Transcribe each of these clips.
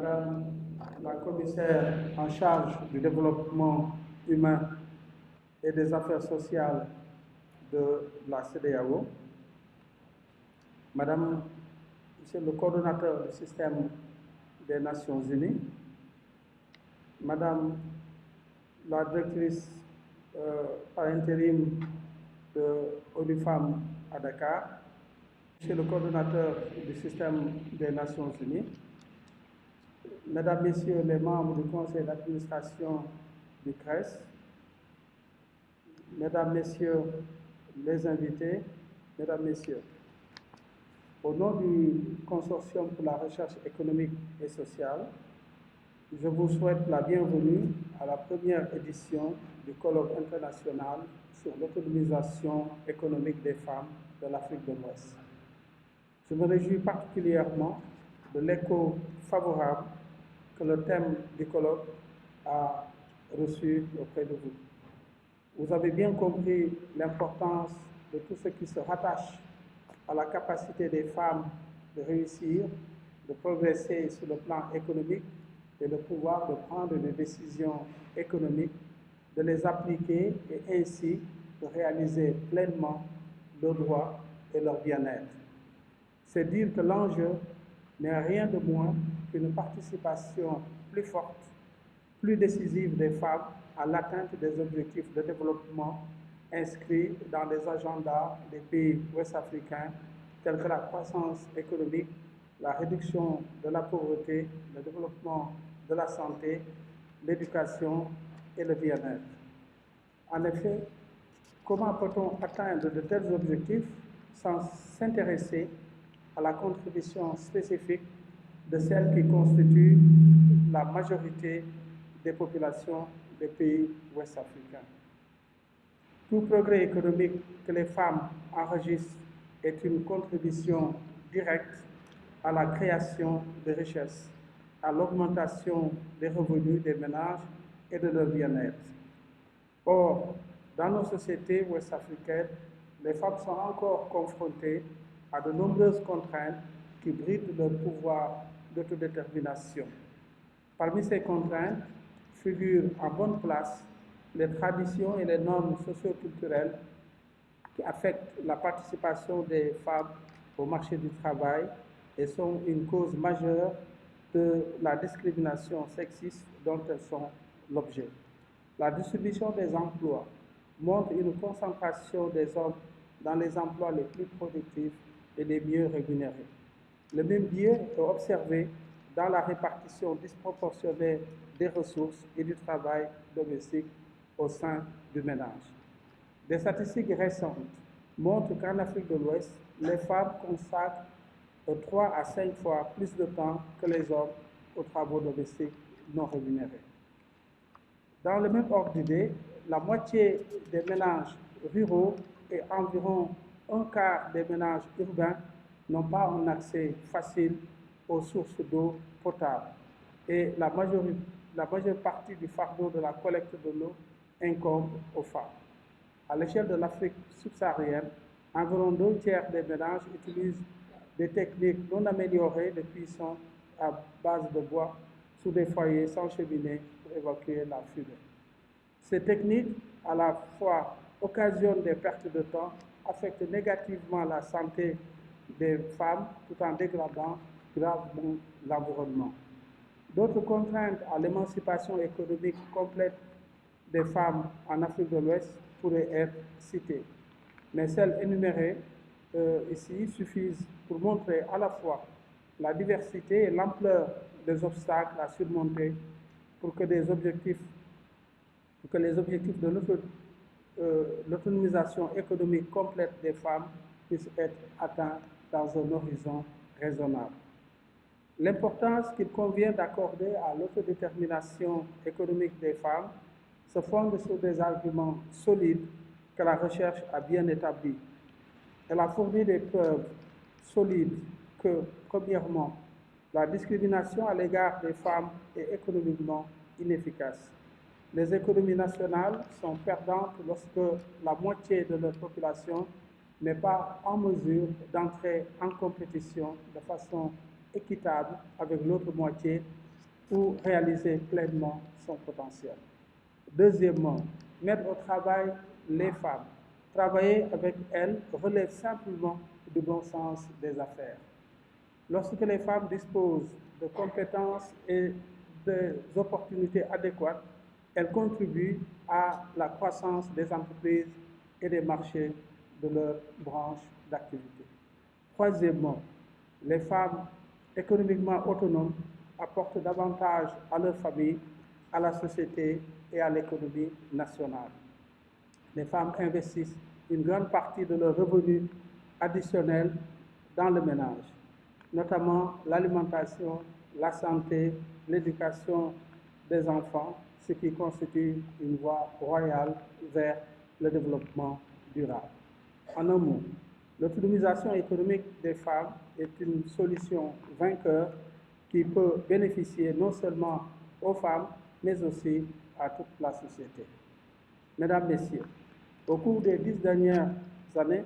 Madame la commissaire en charge du développement humain et des affaires sociales de la CEDEAO, Madame, Monsieur le coordonnateur du système des Nations Unies, Madame la directrice par intérim de ONU Femmes à Dakar, Monsieur le coordonnateur du système des Nations Unies, Mesdames, Messieurs les membres du conseil d'administration du CRES, Mesdames, Messieurs les invités, Mesdames, Messieurs, au nom du Consortium pour la recherche économique et sociale, je vous souhaite la bienvenue à la première édition du colloque international sur l'autonomisation économique des femmes de l'Afrique de l'Ouest. Je me réjouis particulièrement de l'écho favorable que le thème du colloque a reçu auprès de vous. Vous avez bien compris l'importance de tout ce qui se rattache à la capacité des femmes de réussir, de progresser sur le plan économique et de pouvoir de prendre des décisions économiques, de les appliquer et ainsi de réaliser pleinement leurs droits et leur bien-être. C'est dire que l'enjeu n'est rien de moins qu'une participation plus forte, plus décisive des femmes à l'atteinte des objectifs de développement inscrits dans les agendas des pays ouest-africains tels que la croissance économique, la réduction de la pauvreté, le développement de la santé, l'éducation et le bien-être. En effet, comment peut-on atteindre de tels objectifs sans s'intéresser à la contribution spécifique de celles qui constituent la majorité des populations des pays ouest-africains? Tout progrès économique que les femmes enregistrent est une contribution directe à la création de richesses, à l'augmentation des revenus des ménages et de leur bien-être. Or, dans nos sociétés ouest-africaines, les femmes sont encore confrontées à de nombreuses contraintes qui brident leur pouvoir d'autodétermination. Parmi ces contraintes figurent en bonne place les traditions et les normes socio-culturelles qui affectent la participation des femmes au marché du travail et sont une cause majeure de la discrimination sexiste dont elles sont l'objet. La distribution des emplois montre une concentration des hommes dans les emplois les plus productifs et les mieux rémunérés. Le même biais est observé dans la répartition disproportionnée des ressources et du travail domestique au sein du ménage. Des statistiques récentes montrent qu'en Afrique de l'Ouest, les femmes consacrent 3 à 5 fois plus de temps que les hommes aux travaux domestiques non rémunérés. Dans le même ordre d'idée, la moitié des ménages ruraux et environ un quart des ménages urbains n'ont pas un accès facile aux sources d'eau potable et la majeure partie du fardeau de la collecte de l'eau incombe aux femmes. À l'échelle de l'Afrique subsaharienne, environ 2/3 des ménages utilisent des techniques non améliorées de cuisson à base de bois sous des foyers sans cheminée pour évacuer la fumée. Ces techniques, à la fois, occasionnent des pertes de temps, affectent négativement la santé des femmes tout en dégradant gravement l'environnement. D'autres contraintes à l'émancipation économique complète des femmes en Afrique de l'Ouest pourraient être citées, mais celles énumérées ici suffisent pour montrer à la fois la diversité et l'ampleur des obstacles à surmonter pour que les objectifs de l'autonomisation économique complète des femmes puissent être atteints dans un horizon raisonnable. L'importance qu'il convient d'accorder à l'autodétermination économique des femmes se fonde sur des arguments solides que la recherche a bien établis. Elle a fourni des preuves solides que, premièrement, la discrimination à l'égard des femmes est économiquement inefficace. Les économies nationales sont perdantes lorsque la moitié de leur population n'est pas en mesure d'entrer en compétition de façon équitable avec l'autre moitié pour réaliser pleinement son potentiel. Deuxièmement, mettre au travail les femmes. Travailler avec elles relève simplement du bon sens des affaires. Lorsque les femmes disposent de compétences et des opportunités adéquates, elles contribuent à la croissance des entreprises et des marchés de leur branche d'activité. Troisièmement, les femmes économiquement autonomes apportent davantage à leur famille, à la société et à l'économie nationale. Les femmes investissent une grande partie de leurs revenus additionnels dans le ménage, notamment l'alimentation, la santé, l'éducation des enfants, ce qui constitue une voie royale vers le développement durable. En un mot, l'autonomisation économique des femmes est une solution vainqueur qui peut bénéficier non seulement aux femmes, mais aussi à toute la société. Mesdames, Messieurs, au cours des 10 dernières années,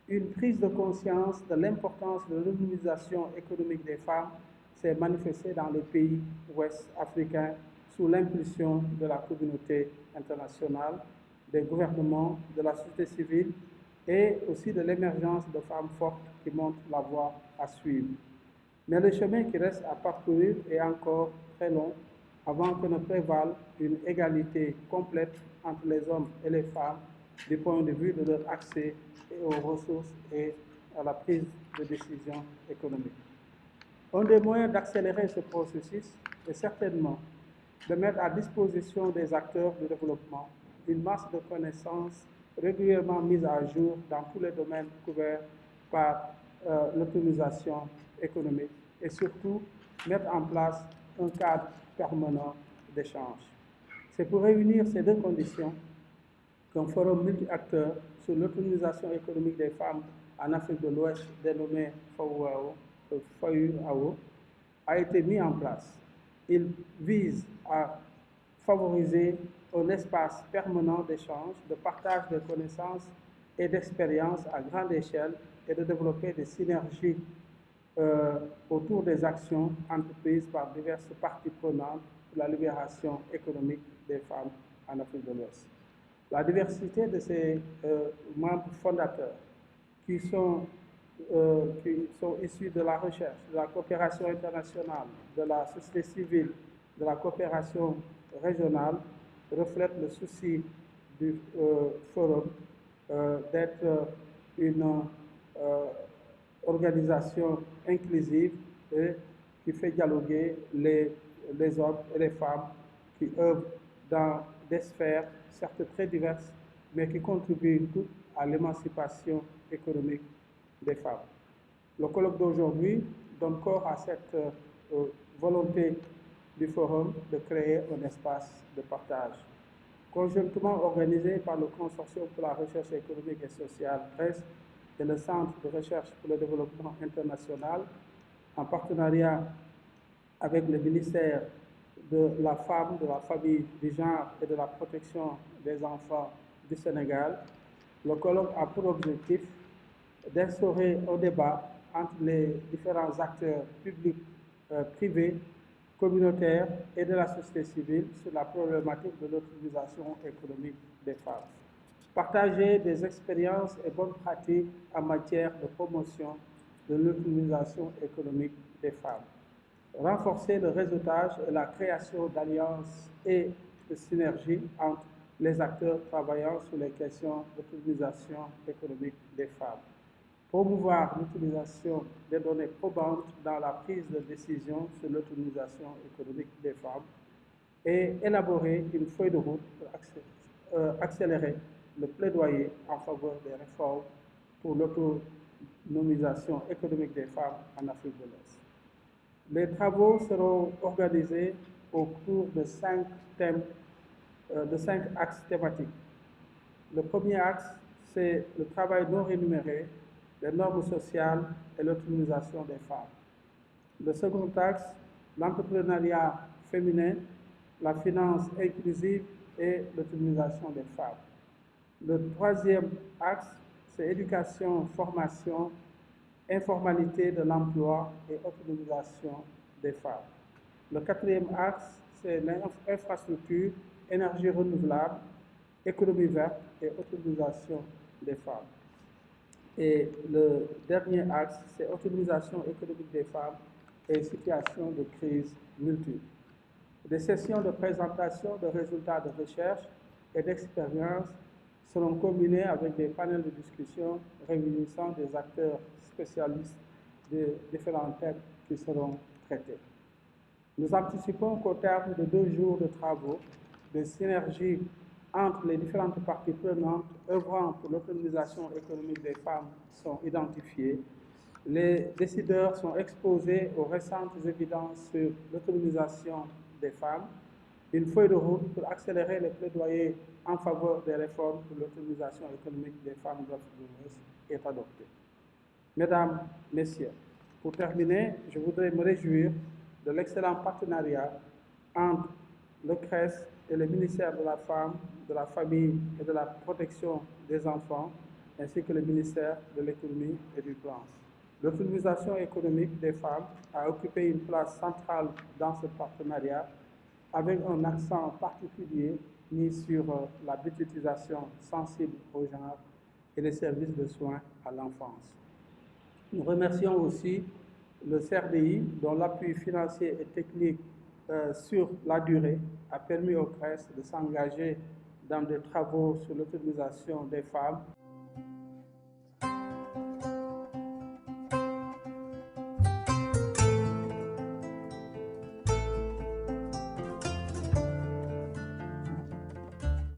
une prise de conscience de l'importance de l'autonomisation économique des femmes s'est manifestée dans les pays ouest africains sous l'impulsion de la communauté internationale, des gouvernements, de la société civile et aussi de l'émergence de femmes fortes qui montrent la voie à suivre. Mais le chemin qui reste à parcourir est encore très long avant que ne prévale une égalité complète entre les hommes et les femmes du point de vue de leur accès aux ressources et à la prise de décision économique. Un des moyens d'accélérer ce processus est certainement de mettre à disposition des acteurs du développement une masse de connaissances régulièrement mise à jour dans tous les domaines couverts par l'autonomisation économique et surtout mettre en place un cadre permanent d'échange. C'est pour réunir ces deux conditions qu'un forum multi-acteurs sur l'autonomisation économique des femmes en Afrique de l'Ouest, dénommé FAUAO, a été mis en place. Il vise à favoriser un espace permanent d'échange, de partage de connaissances et d'expériences à grande échelle et de développer des synergies autour des actions entreprises par diverses parties prenantes pour la libération économique des femmes en Afrique de l'Ouest. La diversité de ces membres fondateurs qui sont issus de la recherche, de la coopération internationale, de la société civile, de la coopération régionale, reflète le souci du forum d'être une organisation inclusive et qui fait dialoguer les hommes et les femmes qui œuvrent dans des sphères certes très diverses, mais qui contribuent toutes à l'émancipation économique des femmes. Le colloque d'aujourd'hui donne corps à cette volonté du forum de créer un espace de partage. Conjointement organisé par le Consortium pour la recherche économique et sociale CRES et le Centre de recherche pour le développement international, en partenariat avec le ministère de la Femme, de la Famille, du Genre et de la Protection des enfants du Sénégal, le colloque a pour objectif d'instaurer un débat entre les différents acteurs publics, privés, communautaires et de la société civile sur la problématique de l'autonomisation économique des femmes. Partager des expériences et bonnes pratiques en matière de promotion de l'autonomisation économique des femmes. Renforcer le réseautage et la création d'alliances et de synergies entre les acteurs travaillant sur les questions d'autonomisation économique des femmes. Promouvoir l'utilisation des données probantes dans la prise de décision sur l'autonomisation économique des femmes et élaborer une feuille de route pour accélérer le plaidoyer en faveur des réformes pour l'autonomisation économique des femmes en Afrique de l'Ouest. Les travaux seront organisés au cours de 5 axes thématiques. Le premier axe, c'est le travail non rémunéré, les normes sociales et l'autonomisation des femmes. Le second axe, l'entrepreneuriat féminin, la finance inclusive et l'autonomisation des femmes. Le troisième axe, c'est éducation, formation, informalité de l'emploi et autonomisation des femmes. Le quatrième axe, c'est l'infrastructure, énergie renouvelable, économie verte et autonomisation des femmes. Et le dernier axe, c'est autonomisation économique des femmes et situation de crise multiple. Des sessions de présentation de résultats de recherche et d'expérience seront combinées avec des panels de discussion réunissant des acteurs spécialistes de différents thèmes qui seront traités. Nous anticipons qu'au terme de 2 jours de travaux, des synergies entre les différentes parties prenantes œuvrant pour l'autonomisation économique des femmes sont identifiées. Les décideurs sont exposés aux récentes évidences sur l'autonomisation des femmes. Une feuille de route pour accélérer les plaidoyers en faveur des réformes pour l'autonomisation économique des femmes d'Afrique de l'Ouest est adoptée. Mesdames, Messieurs, pour terminer, je voudrais me réjouir de l'excellent partenariat entre le CRES et le ministère de la Femme, de la Famille et de la Protection des enfants, ainsi que le ministère de l'Économie et du Plan. L'autonomisation économique des femmes a occupé une place centrale dans ce partenariat, avec un accent particulier mis sur la budgétisation sensible au genre et les services de soins à l'enfance. Nous remercions aussi le CRDI, dont l'appui financier et technique sur la durée a permis au CRES de s'engager dans des travaux sur l'autonomisation des femmes